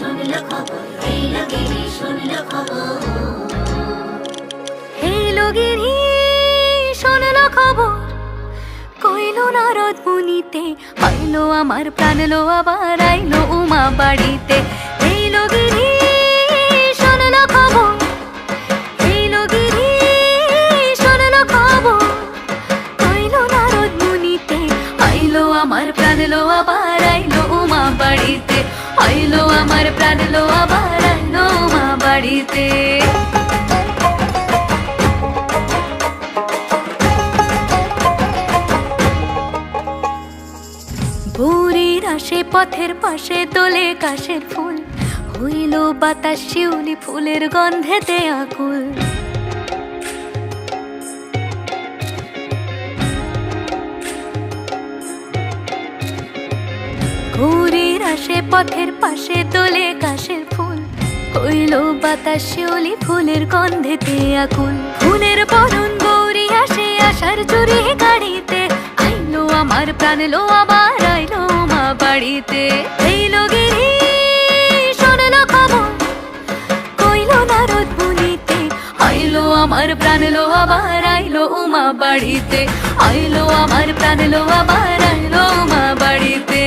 শুনল খবর, এলো গিরি শুনল খবর। এলো গিরি শুনল খবর, কইল নারদ মুনিতে, আইলো আমার প্রাণ লো আবার আইলো উমা বাড়িতে। এলো গিরি শুনল খবর, এলো গিরি শুনল খবর, কইল নারদ মুনিতে, আইলো আমার প্রাণ লো আবার আইলো উমা বাড়িতে, আইলো আমার প্রাণ লো আবার আইলো উমা বাড়িতে। ভোরের আসে পথের পাশে তোলে কাশের ফুল, হইল বাতাস শিউলি ফুলের গন্ধেতে আকুল। ভোরের আসে পথের পাশে তোলে কাশের ফুল, হইল বাতাস শিউলি ফুলের গন্ধেতে আকুল। ফুলের বরণ গৌরী আসে আশার চুরি গাড়িতে, আইলো আমার প্রাণ লো আবার আইলো মা বাড়িতে। এইলো গিরি শুনল খবর, কইল নারদ মুনিতে, আইলো আমার প্রাণ লো আবার আইলো উমা বাড়িতে, আইলো আমার প্রাণ লো আবার আইলো উমা বাড়িতে।